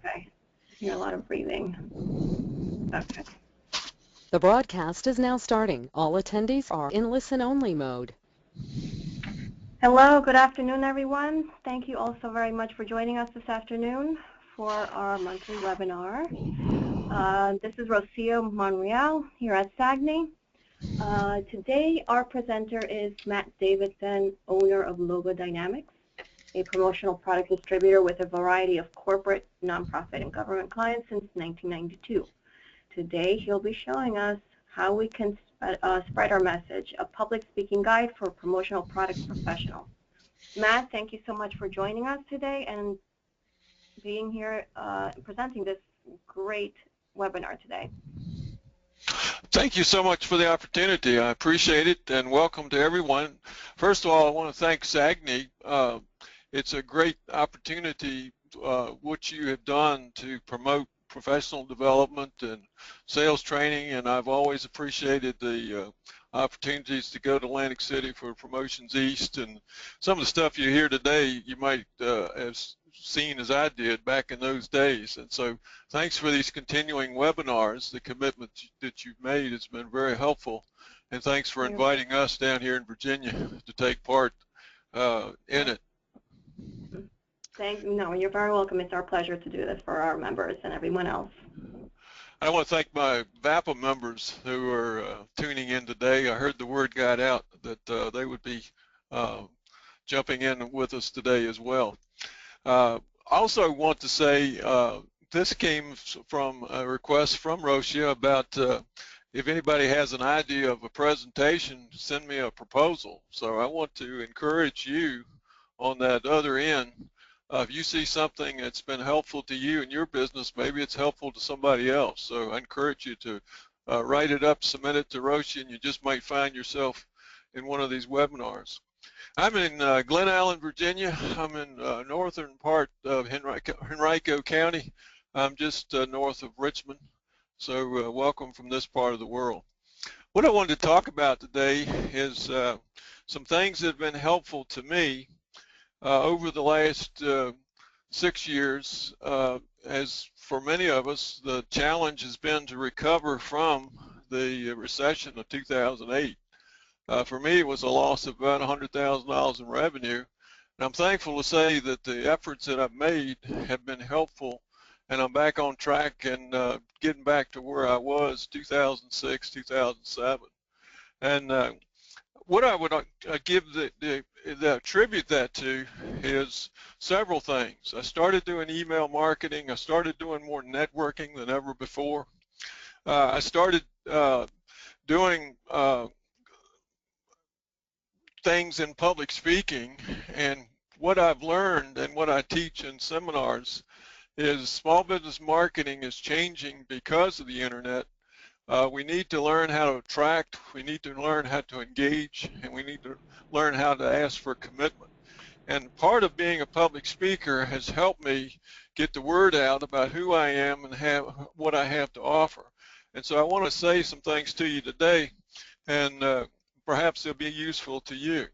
Okay. I hear a lot of breathing. Okay. The broadcast is now starting. All attendees are in listen-only mode. Hello, good afternoon, everyone. Thank you all so very much for joining us this afternoon for our monthly webinar. This is Rocio Monreal here at SAGNY. Today, our presenter is Matt Davidson, owner of Logo Dynamics, a promotional product distributor with a variety of corporate, nonprofit, and government clients since 1992. Today, he'll be showing us how we can spread our message, a public speaking guide for promotional products professionals. Matt, thank you so much for joining us today and being here presenting this great webinar today. Thank you so much for the opportunity. I appreciate it, and welcome to everyone. First of all, I want to thank SAGNY. It's a great opportunity what you have done to promote professional development and sales training, and I've always appreciated the opportunities to go to Atlantic City for Promotions East, and some of the stuff you hear today you might have seen as I did back in those days. And so thanks for these continuing webinars. The commitment that you've made has been very helpful, and thanks for inviting us down here in Virginia to take part in it. No, you're very welcome. It's our pleasure to do this for our members and everyone else. I want to thank my VAPA members who are tuning in today. I heard the word got out that they would be jumping in with us today as well. I also want to say this came from a request from Rocia about if anybody has an idea of a presentation, send me a proposal. So I want to encourage you on that other end. If you see something that's been helpful to you in your business, maybe it's helpful to somebody else. So I encourage you to write it up, submit it to Rocia, and you just might find yourself in one of these webinars. I'm in Glen Allen, Virginia. I'm in northern part of Henrico County. I'm just north of Richmond. So welcome from this part of the world. What I wanted to talk about today is some things that have been helpful to me over the last 6 years. As for many of us, the challenge has been to recover from the recession of 2008. For me, it was a loss of about $100,000 in revenue, and I'm thankful to say that the efforts that I've made have been helpful, and I'm back on track and getting back to where I was 2006, 2007. And what I would attribute that to is several things. I started doing email marketing. I started doing more networking than ever before. I started doing things in public speaking, and what I've learned and what I teach in seminars is small business marketing is changing because of the internet. We need to learn how to attract, we need to learn how to engage, and we need to learn how to ask for commitment. And part of being a public speaker has helped me get the word out about who I am and what I have to offer. And so I want to say some things to you today, and perhaps they'll be useful to you.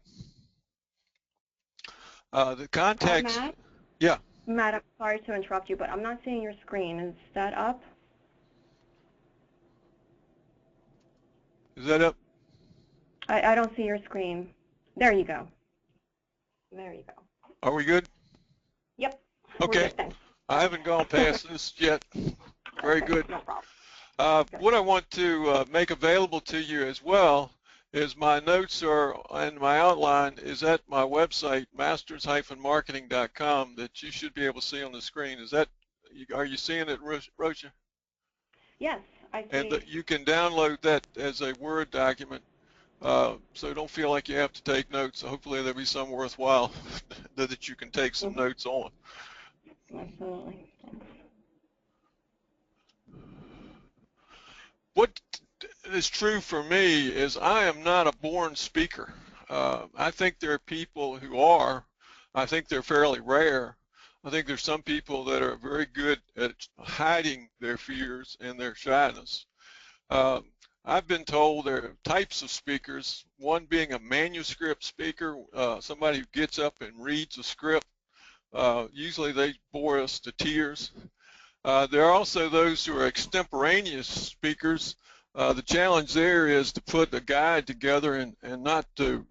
The context. Matt? Yeah. Matt, I'm sorry to interrupt you, but I'm not seeing your screen. Is that up? Is that up? I don't see your screen. There you go. There you go. Are we good? Yep. Okay. Good, I haven't gone past this yet. Very good. No problem. What I want to make available to you as well is my notes and my outline is at my website, masters-marketing.com, that you should be able to see on the screen. Are you seeing it, Rocia? Yes, I see. And you can download that as a Word document, so don't feel like you have to take notes. Hopefully there'll be some worthwhile that you can take some notes on. Absolutely. What is true for me is I am not a born speaker. I think there are people who are. I think they're fairly rare. I think there's some people that are very good at hiding their fears and their shyness. I've been told there are types of speakers, one being a manuscript speaker, somebody who gets up and reads a script. Usually they bore us to tears. There are also those who are extemporaneous speakers. The challenge there is to put a guide together and not to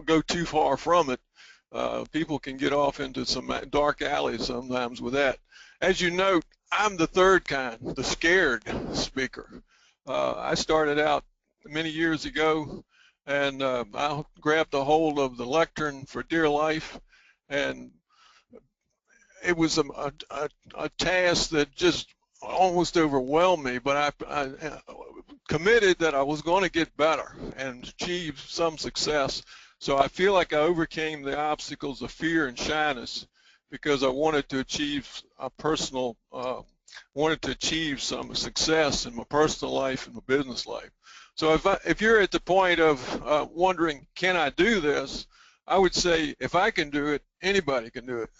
go too far from it. People can get off into some dark alleys sometimes with that. As you note, I'm the third kind, the scared speaker. I started out many years ago, and I grabbed a hold of the lectern for dear life, and it was a task that just almost overwhelmed me, but I committed that I was going to get better and achieve some success. So I feel like I overcame the obstacles of fear and shyness because I wanted to achieve wanted to achieve some success in my personal life and my business life. So if you're at the point of wondering, can I do this? I would say, if I can do it, anybody can do it.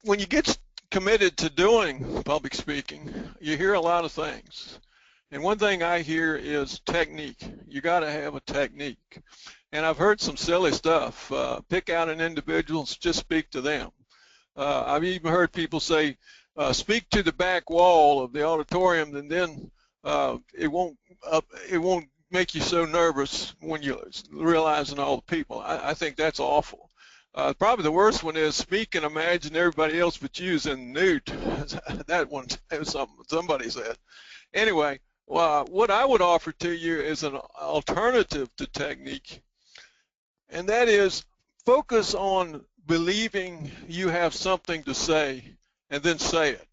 When you get committed to doing public speaking, you hear a lot of things. And one thing I hear is technique. You got to have a technique. And I've heard some silly stuff. Pick out an individual, just speak to them. I've even heard people say, speak to the back wall of the auditorium, and then it won't make you so nervous when you're realizing all the people. I think that's awful. Probably the worst one is speak and imagine everybody else but you is in the nude. That one was something somebody said. Anyway, what I would offer to you is an alternative to technique, and that is focus on believing you have something to say and then say it.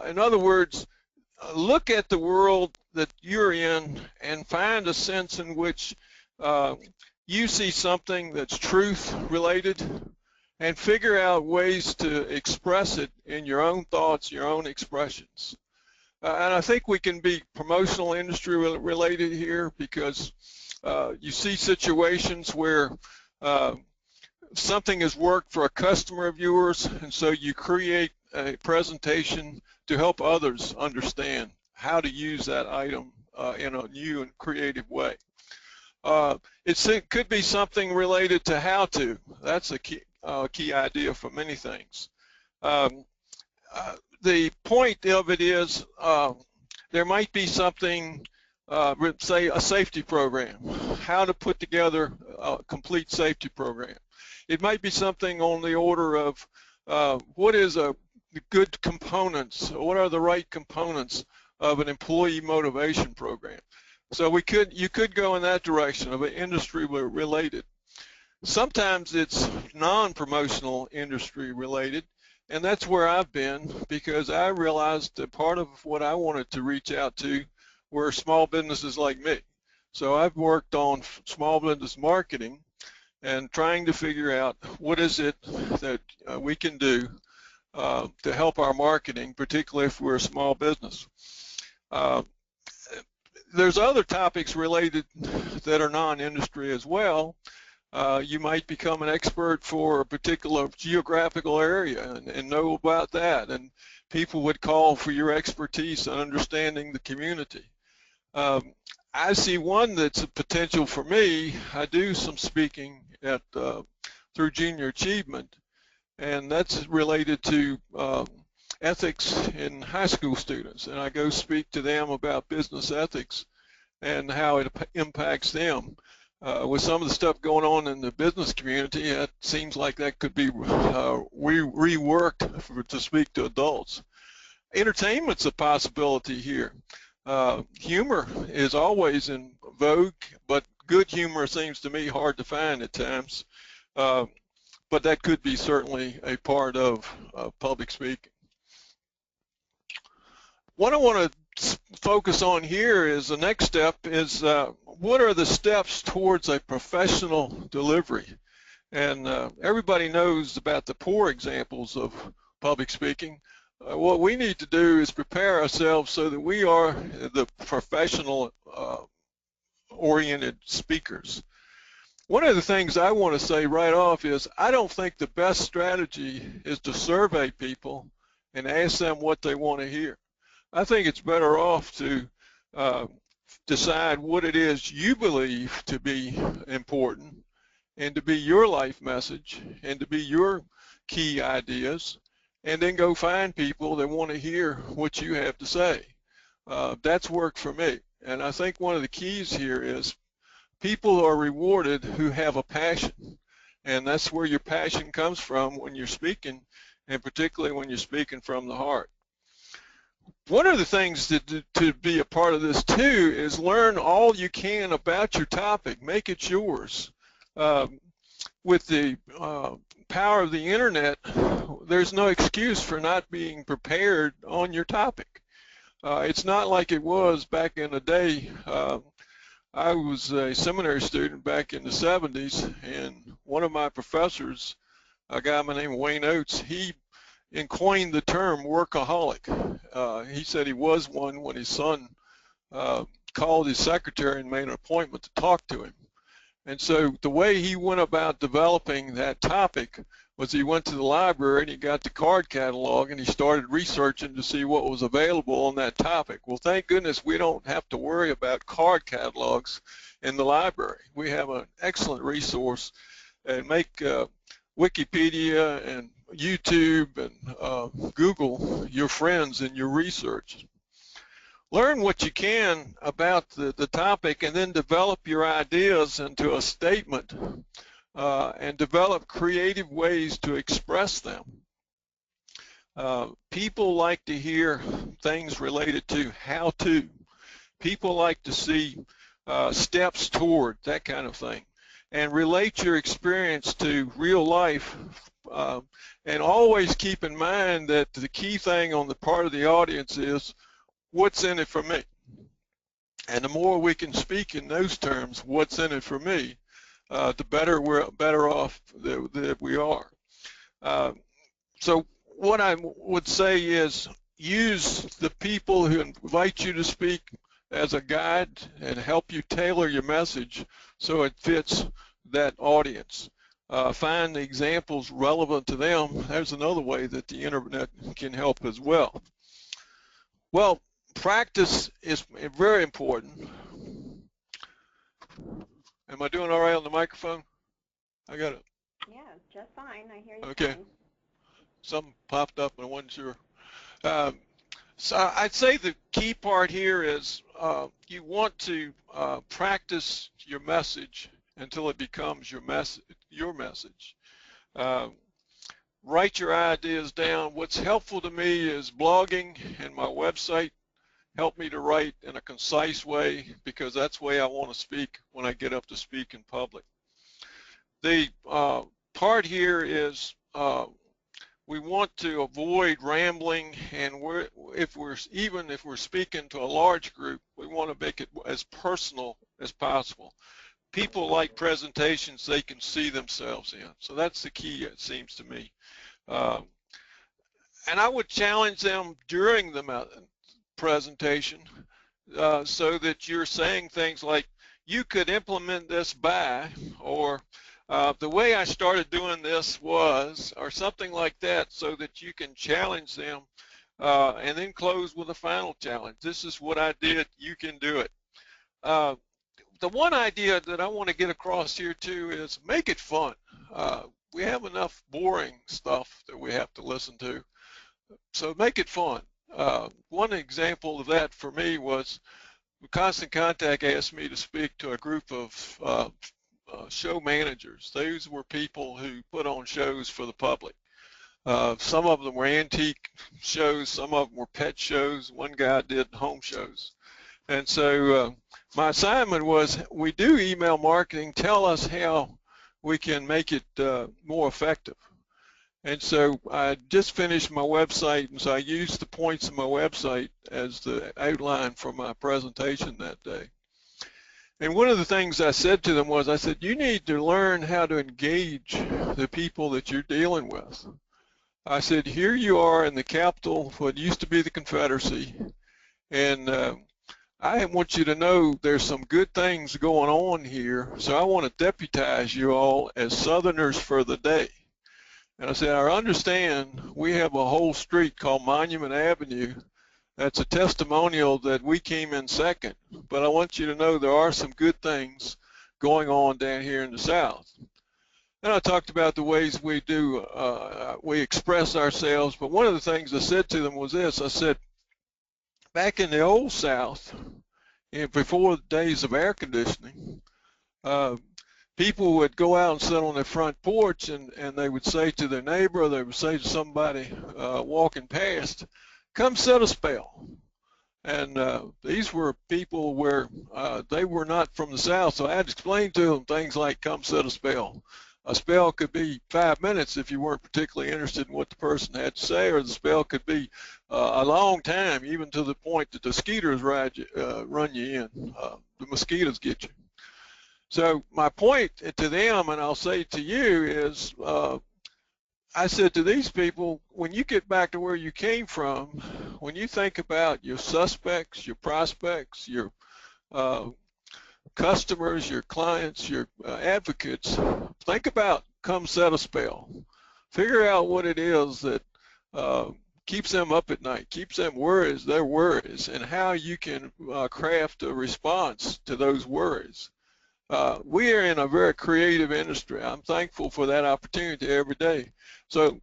In other words, look at the world that you're in and find a sense in which you see something that's truth related and figure out ways to express it in your own thoughts, your own expressions. And I think we can be promotional industry related here because you see situations where something has worked for a customer of yours, and so you create a presentation to help others understand how to use that item in a new and creative way. It could be something related to how to. That's a key idea for many things. The point of it is there might be something, say a safety program, how to put together a complete safety program. It might be something on the order of what is a good components, what are the right components of an employee motivation program. So you could go in that direction of an industry related. Sometimes it's non-promotional industry related, and that's where I've been because I realized that part of what I wanted to reach out to were small businesses like me. So I've worked on small business marketing and trying to figure out what is it that we can do to help our marketing, particularly if we're a small business. There's other topics related that are non-industry as well. You might become an expert for a particular geographical area and know about that, and people would call for your expertise in understanding the community. I see one that's a potential for me. I do some speaking at through Junior Achievement, and that's related to ethics in high school students, and I go speak to them about business ethics and how it impacts them. With some of the stuff going on in the business community, it seems like that could be reworked to speak to adults. Entertainment's a possibility here. Humor is always in vogue, but good humor seems to me hard to find at times. But that could be certainly a part of public speaking. What I want to focus on here is the next step is what are the steps towards a professional delivery? And everybody knows about the poor examples of public speaking. What we need to do is prepare ourselves so that we are the professional oriented speakers. One of the things I want to say right off is I don't think the best strategy is to survey people and ask them what they want to hear. I think it's better off to decide what it is you believe to be important and to be your life message and to be your key ideas, and then go find people that want to hear what you have to say. That's worked for me. And I think one of the keys here is people are rewarded who have a passion. And that's where your passion comes from when you're speaking, and particularly when you're speaking from the heart. One of the things to be a part of this too is learn all you can about your topic. Make it yours. With the power of the internet, there's no excuse for not being prepared on your topic. It's not like it was back in the day. I was a seminary student back in the 70s, and one of my professors, a guy by the name of Wayne Oates, he coined the term workaholic. He said he was one when his son called his secretary and made an appointment to talk to him. And so the way he went about developing that topic was he went to the library and he got the card catalog and he started researching to see what was available on that topic. Well, thank goodness we don't have to worry about card catalogs in the library. We have an excellent resource, and make Wikipedia and YouTube and Google your friends in your research. Learn what you can about the topic, and then develop your ideas into a statement and develop creative ways to express them. People like to hear things related to how to. People like to see steps toward, that kind of thing. And relate your experience to real life, and always keep in mind that the key thing on the part of the audience is, what's in it for me? And the more we can speak in those terms, what's in it for me, the better we're better off that we are. So what I would say is, use the people who invite you to speak as a guide and help you tailor your message so it fits that audience. Find the examples relevant to them. There's another way that the internet can help as well. Well, practice is very important. Am I doing all right on the microphone? I got it. Yeah, just fine. I hear you. Okay. Fine. Something popped up and I wasn't sure. So I'd say the key part here is you want to practice your message until it becomes your message. Write your ideas down. What's helpful to me is blogging, and my website help me to write in a concise way, because that's the way I want to speak when I get up to speak in public. The part here is we want to avoid rambling, and even if we're speaking to a large group, we want to make it as personal as possible. People like presentations they can see themselves in, so that's the key, it seems to me. And I would challenge them during the presentation so that you're saying things like, you could implement this by, or the way I started doing this was, or something like that, so that you can challenge them and then close with a final challenge. This is what I did, you can do it. The one idea that I want to get across here too is make it fun. We have enough boring stuff that we have to listen to, so make it fun. One example of that for me was Constant Contact asked me to speak to a group of show managers. Those were people who put on shows for the public. Some of them were antique shows, some of them were pet shows, one guy did home shows. And so my assignment was, we do email marketing, tell us how we can make it more effective. And so I just finished my website, and so I used the points of my website as the outline for my presentation that day. And one of the things I said to them was, I said, you need to learn how to engage the people that you're dealing with. I said, here you are in the capital, what used to be the Confederacy, and I want you to know there's some good things going on here, so I want to deputize you all as Southerners for the day. And I said, I understand we have a whole street called Monument Avenue that's a testimonial that we came in second, but I want you to know there are some good things going on down here in the South. And I talked about the ways we do, we express ourselves. But one of the things I said to them was this. I said, back in the old South, before the days of air conditioning, uh, people would go out and sit on their front porch, and they would say to their neighbor, or they would say to somebody walking past, come sit a spell. And these were people where they were not from the South, so I had to explain to them things like come sit a spell. A spell could be 5 minutes if you weren't particularly interested in what the person had to say, or the spell could be a long time, even to the point that the mosquitoes run you in. The mosquitoes get you. So my point to them, and I'll say to you, is I said to these people, when you get back to where you came from, when you think about your suspects, your prospects, your customers, your clients, your advocates, think about come set a spell. Figure out what it is that keeps them up at night, keeps them their worries, and how you can craft a response to those worries. We are in a very creative industry. I'm thankful for that opportunity every day. So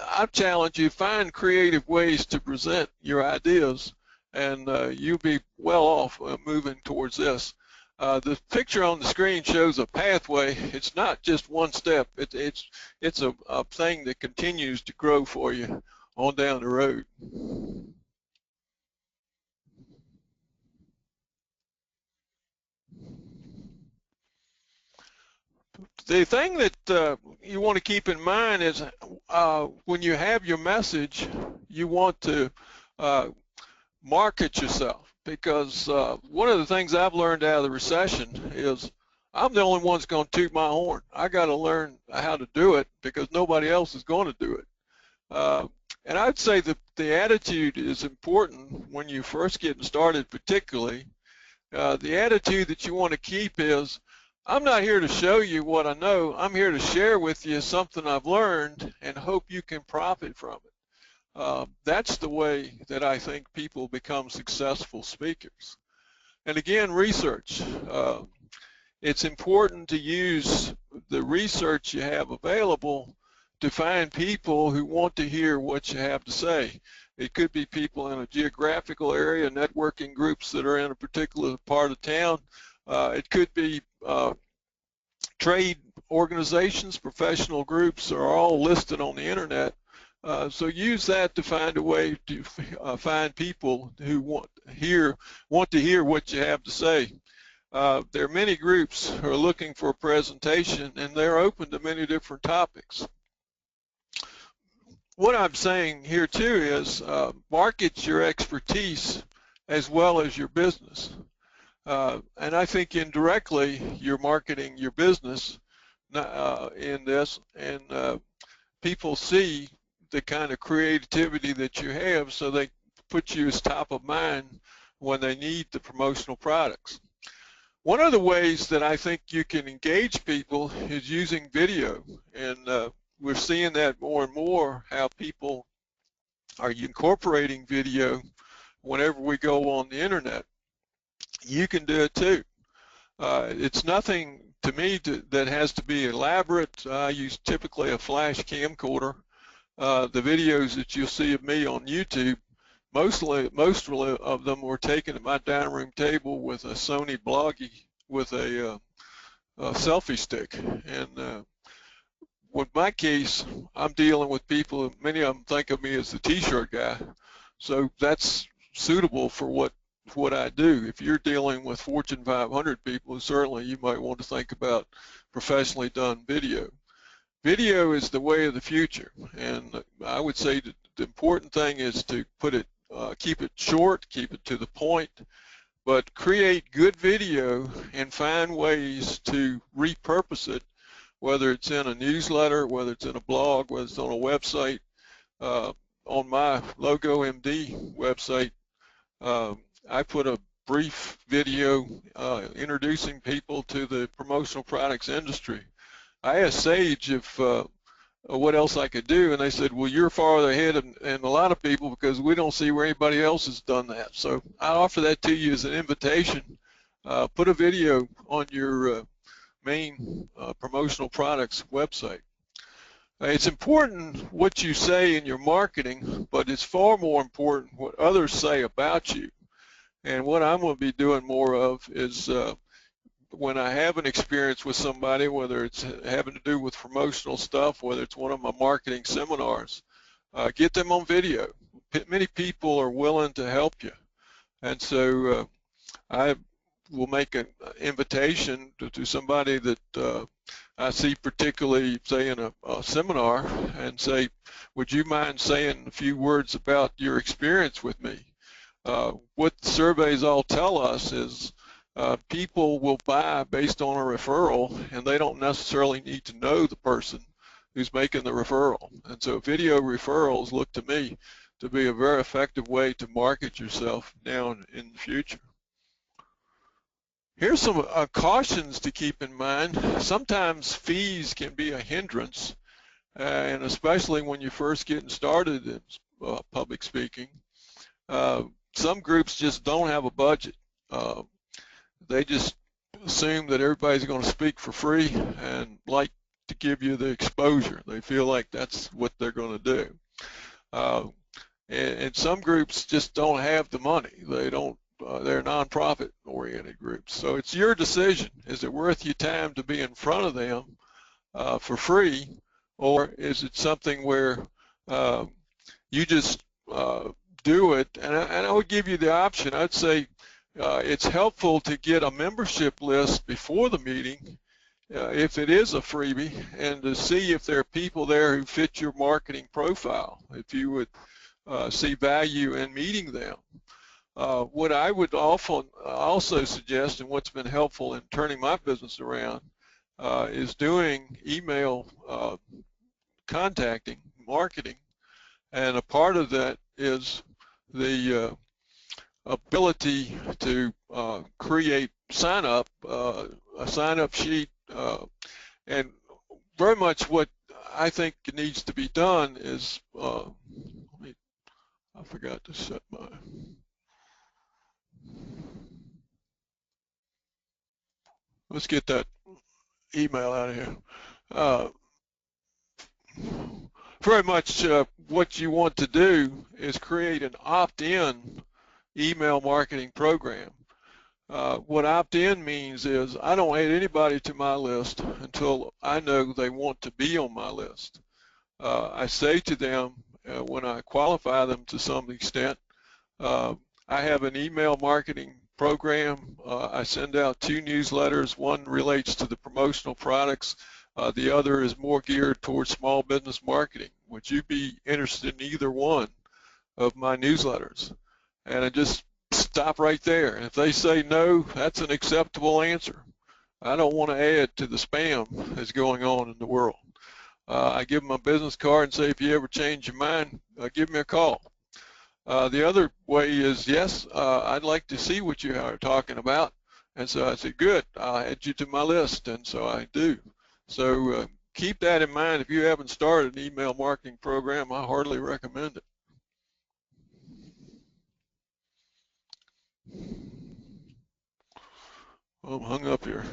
I challenge you, find creative ways to present your ideas, and you'll be well off moving towards this. The picture on the screen shows a pathway. It's not just one step. It's a thing that continues to grow for you on down the road. The thing that you want to keep in mind is when you have your message, you want to market yourself, because one of the things I've learned out of the recession is I'm the only one that's going to toot my horn. I got to learn how to do it because nobody else is going to do it. And I'd say that the attitude is important when you first getting started, particularly. The attitude that you want to keep is, I'm not here to show you what I know. I'm here to share with you something I've learned and hope you can profit from it. That's the way that I think people become successful speakers. And again, research. It's important to use the research you have available to find people who want to hear what you have to say. It could be people in a geographical area, networking groups that are in a particular part of town. It could be trade organizations, professional groups are all listed on the internet. So use that to find a way to find people who want to hear what you have to say. There are many groups who are looking for a presentation, and they're open to many different topics. What I'm saying here too is market your expertise as well as your business. And I think indirectly you're marketing your business in this, and people see the kind of creativity that you have, so they put you as top of mind when they need the promotional products. One of the ways that I think you can engage people is using video, and we're seeing that more and more, how people are incorporating video whenever we go on the internet. You can do it too. It's nothing to me that has to be elaborate. I use typically a flash camcorder. The videos that you'll see of me on YouTube, most of them were taken at my dining room table with a Sony Bloggy with a selfie stick. And with my case, I'm dealing with people, many of them think of me as the t-shirt guy. So that's suitable for what I do. If you're dealing with Fortune 500 people, certainly you might want to think about professionally done video. Video is the way of the future, and I would say that the important thing is to keep it short, keep it to the point, but create good video and find ways to repurpose it, whether it's in a newsletter, whether it's in a blog, whether it's on a website. On my LogoMD website, I put a brief video introducing people to the promotional products industry. I asked Sage if what else I could do, and they said, well, you're farther ahead than a lot of people because we don't see where anybody else has done that. So I offer that to you as an invitation. Put a video on your main promotion Promotional Products website. It's important what you say in your marketing, but it's far more important what others say about you. And what I'm going to be doing more of is when I have an experience with somebody, whether it's having to do with promotional stuff, whether it's one of my marketing seminars, get them on video. Many people are willing to help you. And so I will make an invitation to somebody that I see particularly, say, in a seminar, and say, would you mind saying a few words about your experience with me? What the surveys all tell us is people will buy based on a referral, and they don't necessarily need to know the person who's making the referral. And so video referrals look to me to be a very effective way to market yourself now and in the future. Here's some cautions to keep in mind. Sometimes fees can be a hindrance, and especially when you're first getting started in public speaking. Some groups just don't have a budget. They just assume that everybody's going to speak for free and like to give you the exposure. They feel like that's what they're going to do. And some groups just don't have the money. They're nonprofit oriented groups. So it's your decision. Is it worth your time to be in front of them for free, or is it something where you just do it? And I would give you the option. I'd say it's helpful to get a membership list before the meeting if it is a freebie, and to see if there are people there who fit your marketing profile, if you would see value in meeting them. What I would often also suggest, and what's been helpful in turning my business around, is doing email contacting, marketing, and a part of that is the ability to create a sign-up sheet, and very much what I think needs to be done is, I forgot to set my, let's get that email out of here. Very much what you want to do is create an opt-in email marketing program. What opt-in means is I don't add anybody to my list until I know they want to be on my list. I say to them when I qualify them to some extent, I have an email marketing program. I send out 2 newsletters. One relates to the promotional products. The other is more geared towards small business marketing. Would you be interested in either one of my newsletters? And I just stop right there. And if they say no, that's an acceptable answer. I don't want to add to the spam that's going on in the world. I give them a business card and say, if you ever change your mind, give me a call. The other way is, yes, I'd like to see what you are talking about. And so I said, good, I'll add you to my list. And so I do. So keep that in mind. If you haven't started an email marketing program, I heartily recommend it. Well, I'm hung up here.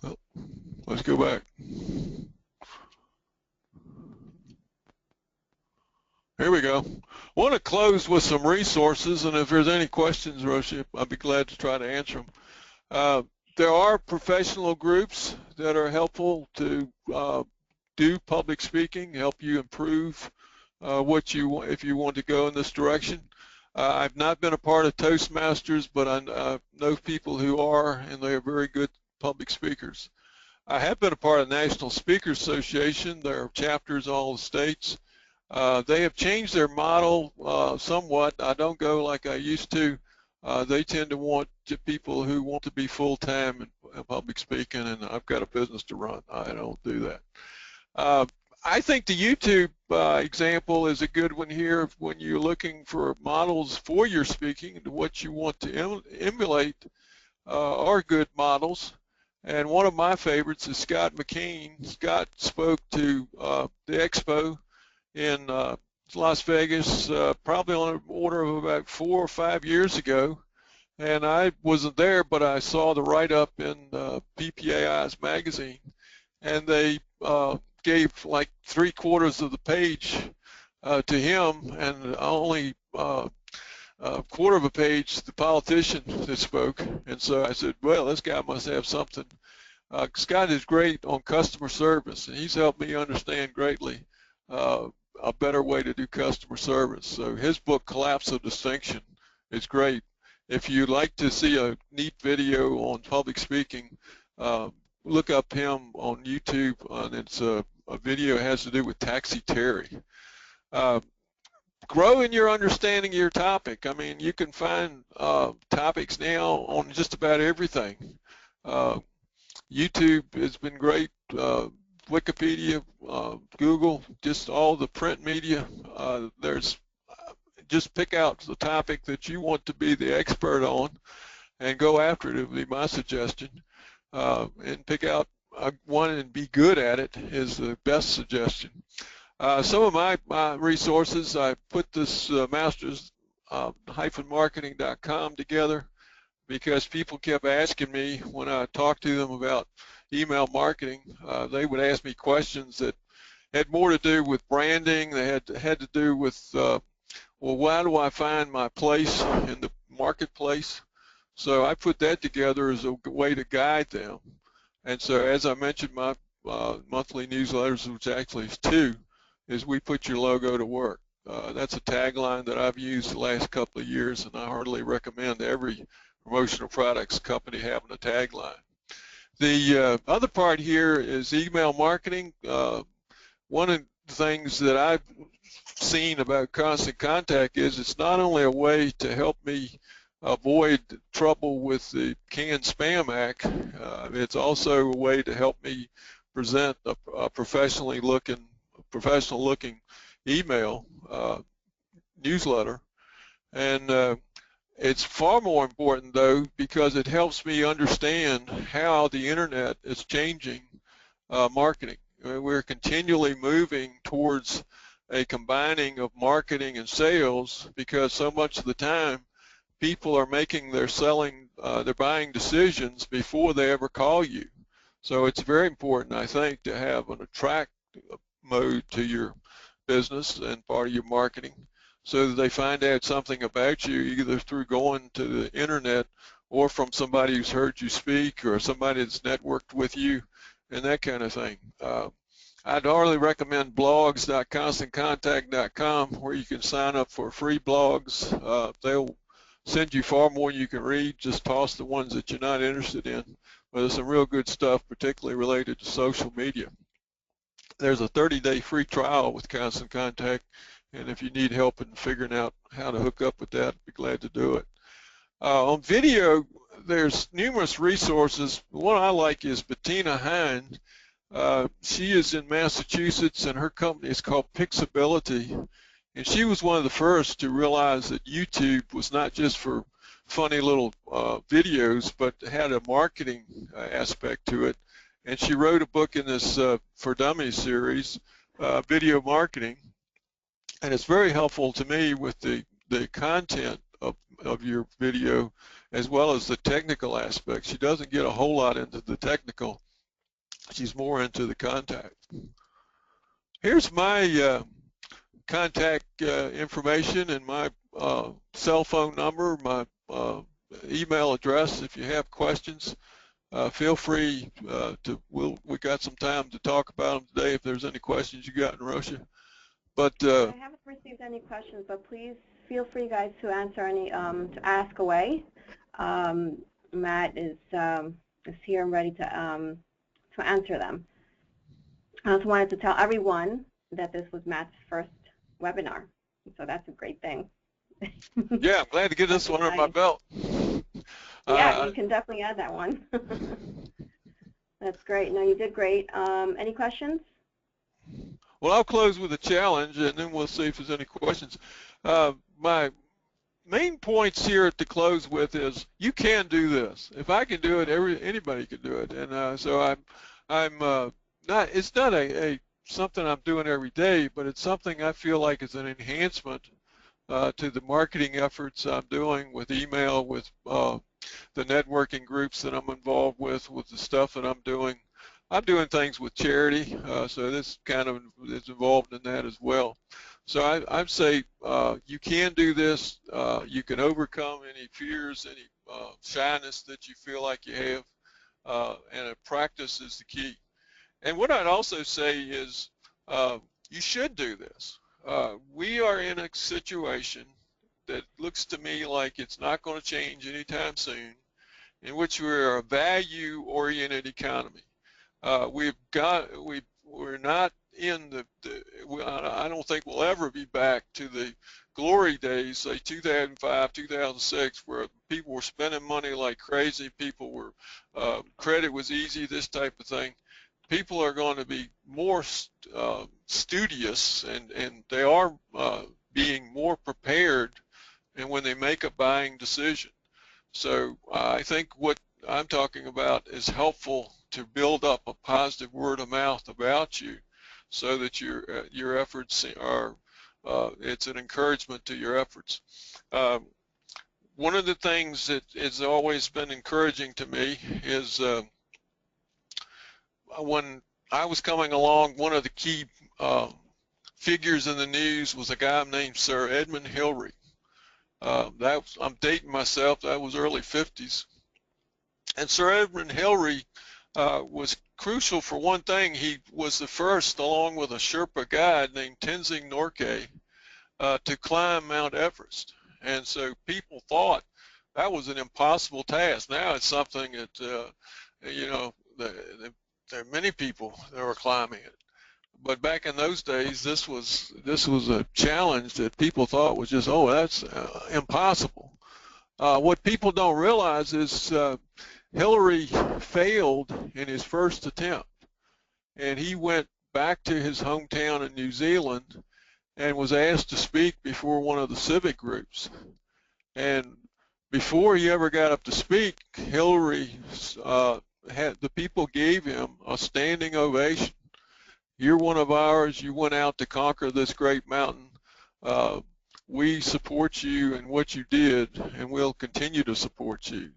Well, let's go back. Here we go. I want to close with some resources, and if there's any questions, Roshi, I'd be glad to try to answer them. There are professional groups that are helpful to do public speaking, help you improve if you want to go in this direction. I've not been a part of Toastmasters, but I know people who are, and they are very good public speakers. I have been a part of the National Speakers Association. There are chapters in all the states. They have changed their model somewhat. I don't go like I used to. They tend to want people who want to be full-time in public speaking, and I've got a business to run. I don't do that. I think the YouTube example is a good one here when you're looking for models for your speaking and what you want to emulate are good models. And one of my favorites is Scott McCain. Scott spoke to the expo in Las Vegas probably on the order of about 4 or 5 years ago, and I wasn't there, but I saw the write-up in PPAI's magazine, and they gave like 3/4 of the page to him, and only a quarter of a page the politician that spoke. And so I said, well, this guy must have something. Scott is great on customer service, and he's helped me understand greatly a better way to do customer service. So his book, Collapse of Distinction, is great. If you'd like to see a neat video on public speaking, look up him on YouTube, and it's a video that has to do with Taxi Terry. Grow in your understanding of your topic. I mean, you can find topics now on just about everything. YouTube has been great, Wikipedia, Google, just all the print media. Just pick out the topic that you want to be the expert on and go after it. It would be my suggestion. And pick out one and be good at it is the best suggestion. Some of my resources, I put this masters-marketing.com together because people kept asking me when I talked to them about email marketing. They would ask me questions that had more to do with branding. They had to do with, well, how do I find my place in the marketplace? So I put that together as a way to guide them. And so, as I mentioned, my monthly newsletters, which actually is 2, is we put your logo to work. That's a tagline that I've used the last couple of years, and I heartily recommend every promotional products company having a tagline. The other part here is email marketing. One of the things that I've seen about Constant Contact is it's not only a way to help me avoid trouble with the canned spam act, it's also a way to help me present a professional looking email newsletter. And it's far more important, though, because it helps me understand how the internet is changing marketing. We're continually moving towards a combining of marketing and sales because so much of the time people are making their buying decisions before they ever call you. So it's very important, I think, to have an attract mode to your business and part of your marketing so that they find out something about you either through going to the internet or from somebody who's heard you speak or somebody that's networked with you and that kind of thing. I'd hardly recommend blogs.constantcontact.com where you can sign up for free blogs. They'll send you far more than you can read. Just toss the ones that you're not interested in. But there's some real good stuff, particularly related to social media. There's a 30-day free trial with Constant Contact, and if you need help in figuring out how to hook up with that, I'd be glad to do it. On video, there's numerous resources. One I like is Bettina Hine. She is in Massachusetts, and her company is called Pixability. And she was one of the first to realize that YouTube was not just for funny little videos, but had a marketing aspect to it. And she wrote a book in this For Dummies series, Video Marketing. And it's very helpful to me with the content of your video as well as the technical aspects. She doesn't get a whole lot into the technical. She's more into the contact. Here's my contact information and my cell phone number, my email address. If you have questions, feel free we got some time to talk about them today if there's any questions you got in Russia. But I haven't received any questions, but please feel free, guys, to answer any, to ask away. Matt is here and ready to answer them. I also wanted to tell everyone that this was Matt's first webinar, so that's a great thing. Yeah, I'm glad to get this one under my belt. Yeah, you can definitely add that one. That's great. No, you did great. Any questions? Well, I'll close with a challenge, and then we'll see if there's any questions. My main points here to close with is you can do this. If I can do it, anybody can do it. And so I'm not. It's not something I'm doing every day, but it's something I feel like is an enhancement to the marketing efforts I'm doing with email, with the networking groups that I'm involved with the stuff that I'm doing. I'm doing things with charity, so this kind of is involved in that as well. So I'd say you can do this. You can overcome any fears, any shyness that you feel like you have, and a practice is the key. And what I'd also say is you should do this. We are in a situation that looks to me like it's not going to change anytime soon, in which we're a value-oriented economy. We're not in I don't think we'll ever be back to the glory days, say 2005, 2006, where people were spending money like crazy, people were, credit was easy, this type of thing. People are going to be more studious, and they are being more prepared, and when they make a buying decision. So I think what I'm talking about is helpful to build up a positive word of mouth about you, so that your efforts are it's an encouragement to your efforts. One of the things that has always been encouraging to me is when I was coming along, one of the key figures in the news was a guy named Sir Edmund Hillary. I'm dating myself, that was early 50s. And Sir Edmund Hillary was crucial for one thing. He was the first, along with a Sherpa guide named Tenzing Norgay, to climb Mount Everest. And so people thought that was an impossible task. Now it's something that, you know, there are many people that were climbing it. But back in those days, this was a challenge that people thought was just, oh, that's impossible. What people don't realize is Hillary failed in his first attempt, and he went back to his hometown in New Zealand and was asked to speak before one of the civic groups. And before he ever got up to speak, Hillary the people gave him a standing ovation. You're one of ours. You went out to conquer this great mountain. We support you in what you did, and we'll continue to support you.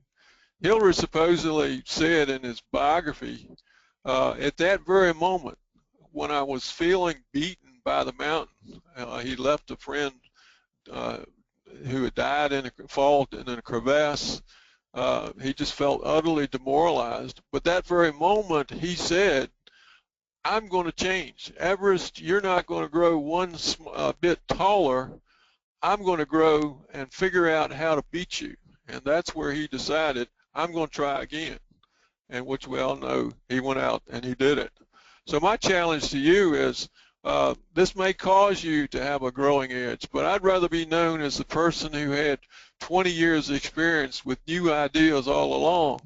Hillary supposedly said in his biography, at that very moment, when I was feeling beaten by the mountain, he left a friend who had died in a crevasse. He just felt utterly demoralized. But that very moment, he said, I'm going to change. Everest, you're not going to grow one bit taller. I'm going to grow and figure out how to beat you. And that's where he decided, I'm going to try again. And which we all know, he went out and he did it. So my challenge to you is, this may cause you to have a growing edge, but I'd rather be known as the person who had 20 years experience with new ideas all along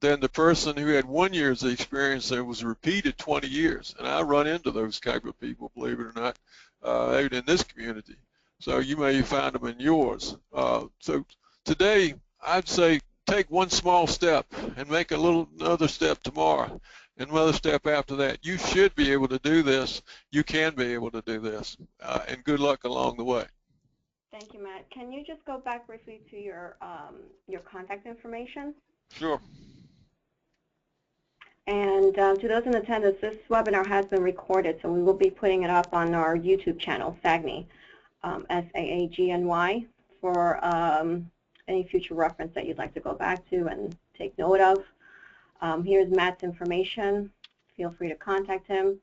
than the person who had 1 year's experience that was repeated 20 years. And I run into those type of people, believe it or not, out in this community. So you may find them in yours. So today, I'd say take one small step and make another step tomorrow, and another step after that. You should be able to do this. You can be able to do this, and good luck along the way. Thank you, Matt. Can you just go back briefly to your contact information? Sure. And to those in attendance, this webinar has been recorded, so we will be putting it up on our YouTube channel, SAGNY, SAAGNY, for any future reference that you'd like to go back to and take note of. Here's Matt's information. Feel free to contact him,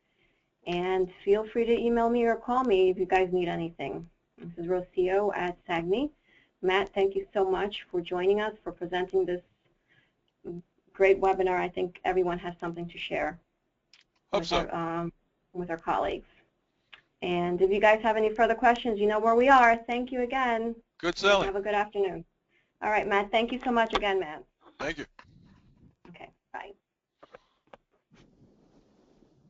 and feel free to email me or call me if you guys need anything. This is Rocio at SAGNY. Matt, thank you so much for joining us, for presenting this great webinar. I think everyone has something to share with our colleagues. And if you guys have any further questions, you know where we are. Thank you again. Good selling. Have a good afternoon. All right, Matt. Thank you so much again, Matt. Thank you. Okay, bye.